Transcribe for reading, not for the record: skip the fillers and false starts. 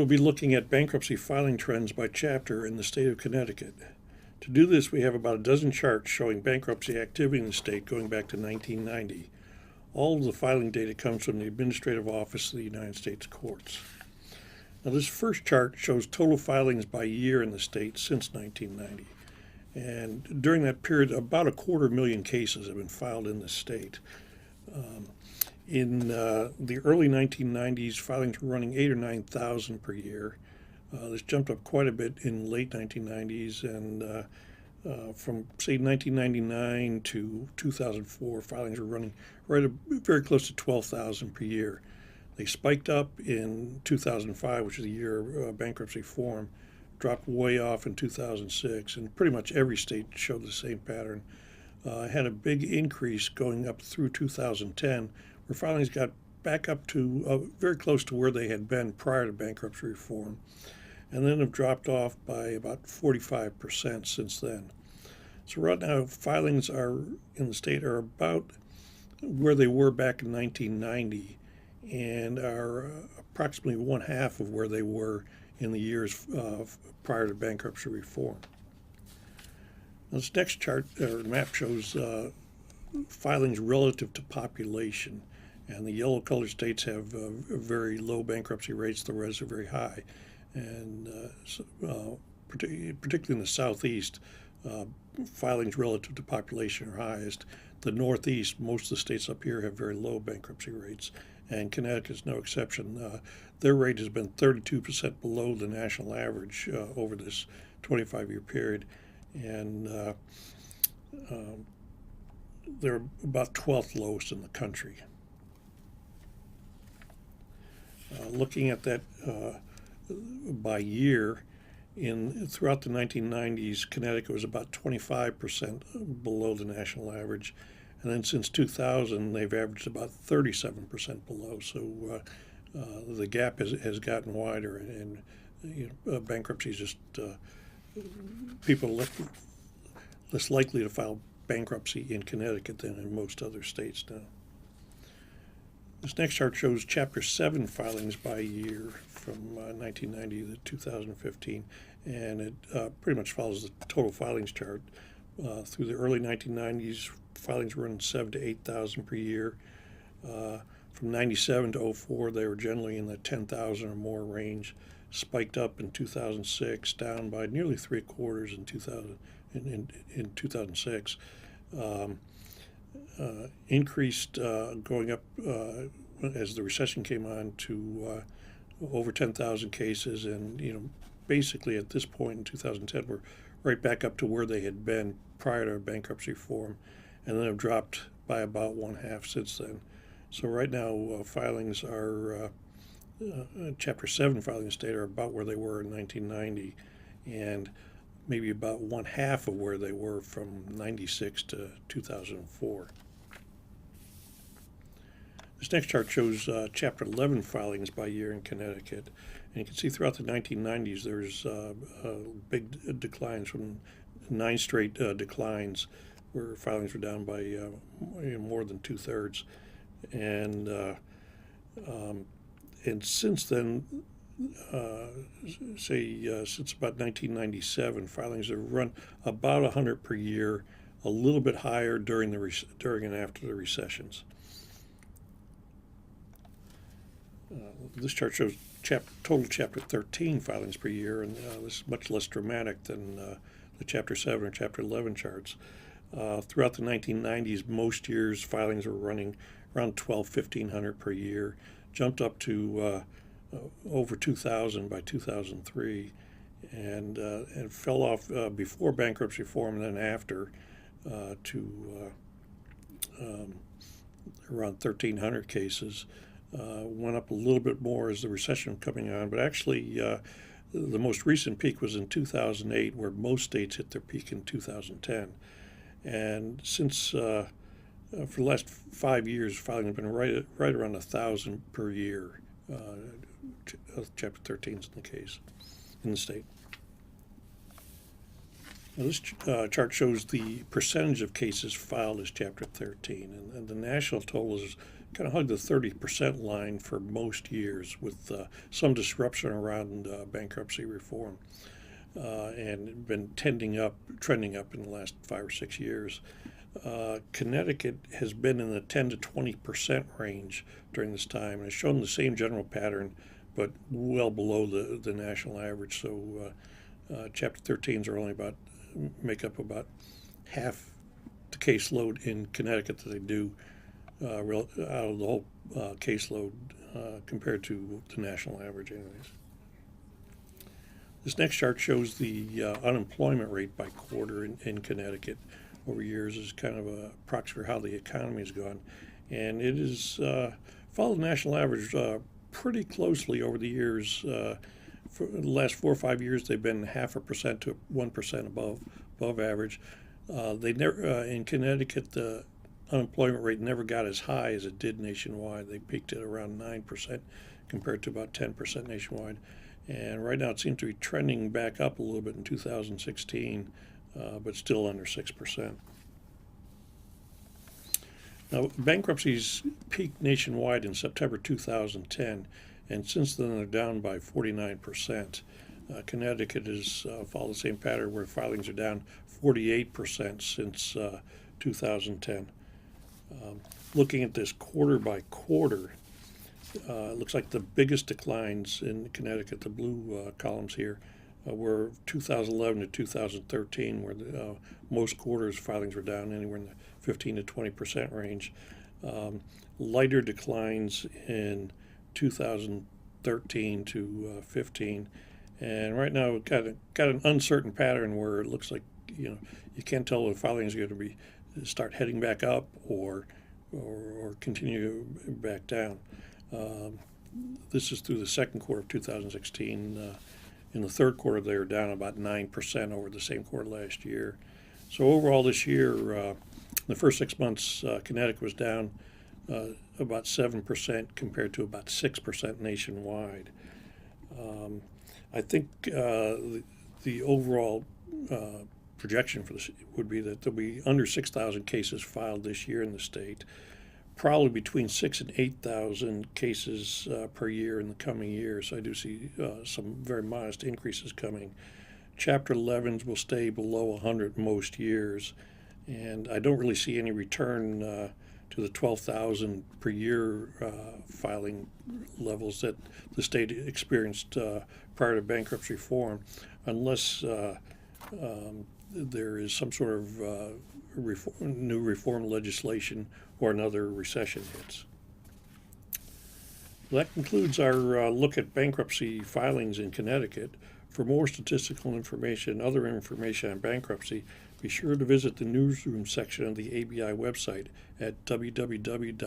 we'll be looking at bankruptcy filing trends by chapter in the state of Connecticut. To do this, we have about a dozen charts showing bankruptcy activity in the state going back to 1990. All of the filing data comes from the Administrative Office of the United States Courts. Now, this first chart shows total filings by year in the state since 1990. And during that period, about 250,000 cases have been filed in the state. In the early 1990s, filings were running 8,000 or 9,000 per year. This jumped up quite a bit in late 1990s, and from, say, 1999 to 2004, filings were running very close to 12,000 per year. They spiked up in 2005, which is the year of bankruptcy reform, dropped way off in 2006, and pretty much every state showed the same pattern. Had a big increase going up through 2010, where filings got back up to very close to where they had been prior to bankruptcy reform, and then have dropped off by about 45% since then. So right now, filings in the state are about where they were back in 1990, and are approximately one half of where they were in the years prior to bankruptcy reform. Now, this next chart or map shows filings relative to population, and the yellow-colored states have very low bankruptcy rates. The reds are very high, and particularly in the southeast, filings relative to population are highest. The northeast, most of the states up here have very low bankruptcy rates, and Connecticut is no exception. Their rate has been 32% below the national average over this 25-year period, and they're about 12th lowest in the country. Looking at that by year, throughout the 1990s, Connecticut was about 25% below the national average, and then since 2000, they've averaged about 37% below. So the gap has gotten wider, and bankruptcy is just people are less likely to file bankruptcy in Connecticut than in most other states now. This next chart shows Chapter 7 filings by year from 1990 to 2015, and it pretty much follows the total filings chart. Through the early 1990s, filings were running 7,000 to 8,000 per year. From 97 to 04, they were generally in the 10,000 or more range. Spiked up in 2006, down by nearly 3/4 in 2006. Increased going up as the recession came on to over 10,000 cases, and basically at this point in 2010 we're right back up to where they had been prior to bankruptcy reform, and then have dropped by about one half since then. So right now filings are Chapter 7 filings in the state are about where they were in 1990, and maybe about one half of where they were from 96 to 2004. This next chart shows Chapter 11 filings by year in Connecticut. And you can see throughout the 1990s there's big declines, from 9 straight declines where filings were down by more than 2/3. And since then, since about 1997, filings have run about 100 per year, a little bit higher during and after the recessions. This chart shows total Chapter 13 filings per year, and this is much less dramatic than the Chapter 7 or Chapter 11 charts. Throughout the 1990s, most years filings were running around 1,200 to 1,500 per year, jumped up to over 2,000 by 2003, and fell off before bankruptcy reform and then after to around 1,300 cases. Went up a little bit more as the recession was coming on, but actually the most recent peak was in 2008, where most states hit their peak in 2010. And since for the last 5 years, filing has been right around 1,000 per year. Chapter 13 is in the state. Now this chart shows the percentage of cases filed as Chapter 13, and the national total is kind of hugged the 30% line for most years, with some disruption around bankruptcy reform, and been trending up in the last 5 or 6 years. Connecticut has been in the 10 to 20% range during this time, and has shown the same general pattern, but well below the national average. So Chapter 13s are only make up about half the caseload in Connecticut that they do out of the whole caseload compared to the national average anyways. This next chart shows the unemployment rate by quarter in Connecticut over years as kind of a proxy for how the economy has gone. And it has followed the national average pretty closely over the years. For the last 4 or 5 years, they've been 0.5% to 1% above average. They never in Connecticut, the unemployment rate never got as high as it did nationwide. They peaked at around 9% compared to about 10% nationwide. And right now it seems to be trending back up a little bit in 2016, but still under 6%. Now, bankruptcies peaked nationwide in September 2010, and since then they're down by 49%. Connecticut has followed the same pattern, where filings are down 48% since 2010. Looking at this quarter by quarter, it looks like the biggest declines in Connecticut, the blue columns here, were 2011 to 2013, where most quarters filings were down anywhere in the 15 to 20% range. Lighter declines in 2013 to 15, and right now we've got an uncertain pattern where it looks like you can't tell if filings are going to start heading back up or continue back down. This is through the second quarter of 2016. In the third quarter, they were down about 9% over the same quarter last year. So overall this year, the first 6 months, Connecticut was down about 7% compared to about 6% nationwide. I think the overall projection for this would be that there'll be under 6,000 cases filed this year in the state, probably between 6,000 and 8,000 cases per year in the coming years. So I do see some very modest increases coming. Chapter 11s will stay below 100 most years, and I don't really see any return to the 12,000 per year filing levels that the state experienced prior to bankruptcy reform, unless there is some sort of new reform legislation or another recession hits. That concludes our look at bankruptcy filings in Connecticut. For more statistical information and other information on bankruptcy, be sure to visit the newsroom section of the ABI website at www.abi.org.